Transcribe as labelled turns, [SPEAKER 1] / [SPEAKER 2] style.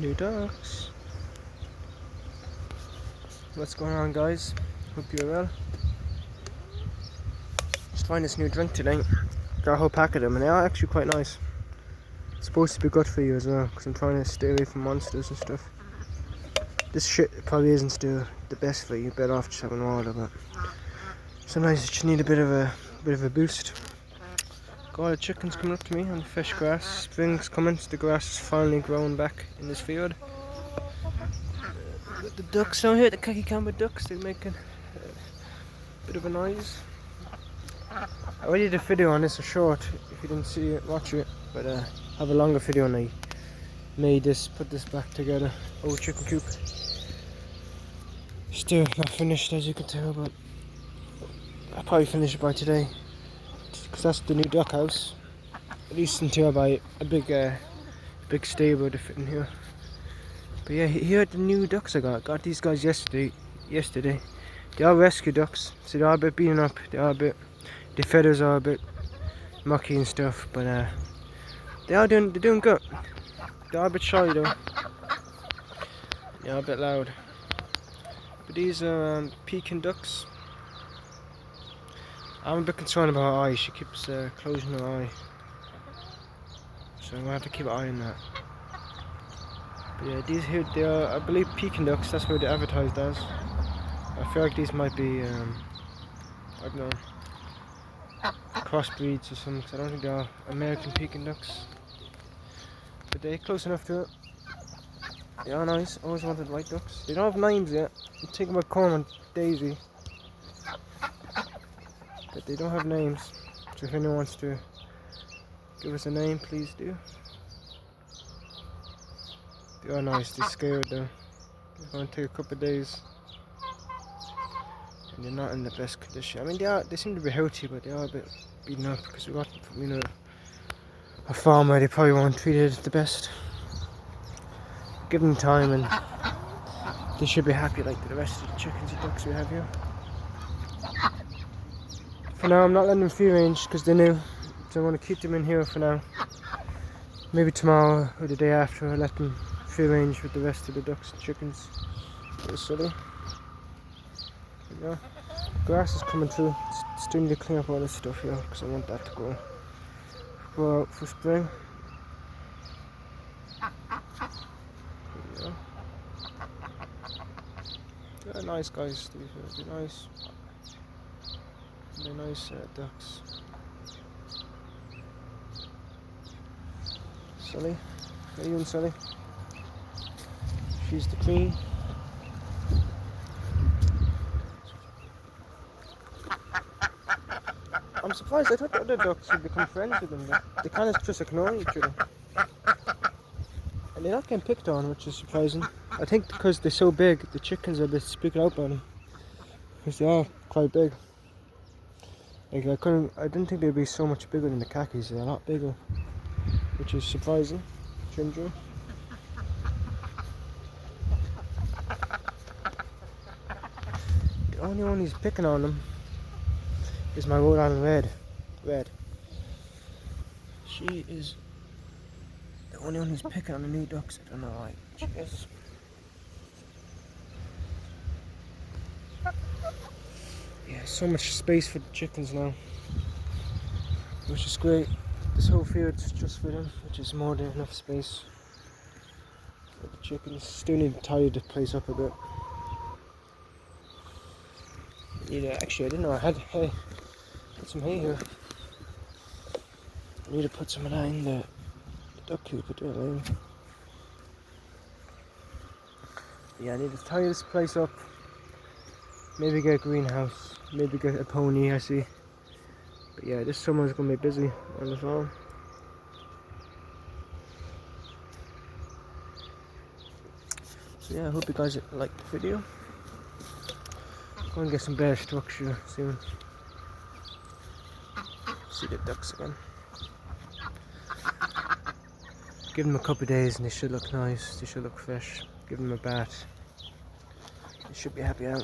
[SPEAKER 1] New ducks. What's going on, guys? Hope you're well. Just find this new drink today. Got a whole pack of them, and they are actually quite nice. It's supposed to be good for you as well, because I'm trying to stay away from monsters and stuff. This shit probably isn't still the best for you. You're better off just having water, but sometimes you just need a bit of a boost. Got all the chickens coming up to me on the fresh grass. Spring's coming, so the grass is finally growing back in this field. Got the ducks down here, the Kakikamba ducks. They're making a bit of a noise. I already did a video on this, a short. If you didn't see it, watch it. But I have a longer video, and I made this, put this back together. Old chicken coop. Still not finished, as you can tell, but I'll probably finish it by today, because that's the new duck house. At least until I buy a big stable to fit in here. But yeah, here are the new ducks I got. Got these guys yesterday. They are rescue ducks, so they are a bit beaten up. The feathers are a bit mucky and stuff, but they're doing good. They are a bit shy though. They are a bit loud. But these are Pekin ducks. I'm a bit concerned about her eye. She keeps closing her eye, so I'm gonna have to keep an eye on that. But yeah, these here, they are, I believe, Pekin ducks. That's what they're advertised as. I feel like these might be, I don't know, crossbreeds or something, because I don't think they are American Pekin ducks. But they're close enough to it. They are nice. Always wanted white ducks. They don't have names yet. I'm taking my Corn and Daisy, but they don't have names. So if anyone wants to give us a name, please do. They are nice. They're scared though. It's going to take a couple of days, and they're not in the best condition. I mean, they seem to be healthy, but they are a bit beaten up because we got them from, a farm where they probably weren't treated the best. Give them time, and they should be happy like the rest of the chickens and ducks we have here. For now, I'm not letting them free range because they're new, so I want to keep them in here for now. Maybe tomorrow or the day after, I'll let them free range with the rest of the ducks and chickens. They're silly. Yeah. Grass is coming through. Still need to clean up all this stuff here because I want that to grow out for spring. Yeah. They're nice guys. They're nice. They're nice ducks. Sully, how are you doing, Sully? She's the queen. I'm surprised. I thought the other ducks would become friends with them, but they kind of just ignore each other. And they're not getting picked on, which is surprising. I think because they're so big, the chickens are a bit speaking out about them, because they are quite big. Like I didn't think they'd be so much bigger than the khakis. They're a lot bigger, which is surprising. Ginger. The only one who's picking on them is my Rhode Island Red. She is the only one who's picking on the new ducks. I don't know why. She is. Yeah, so much space for the chickens now, which is great. This whole field's just for them, which is more than enough space for the chickens. Still need to tidy the place up a bit. Actually, I didn't know I had hay. Put some hay here. I need to put some of that in the duck coop. Yeah, I need to tidy this place up. Maybe get a greenhouse. Maybe get a pony, I see. But yeah, this summer's gonna be busy on the farm. So yeah, I hope you guys liked the video. Go and get some better structure soon. See the ducks again. Give them a couple of days and they should look nice. They should look fresh. Give them a bath. They should be happy out.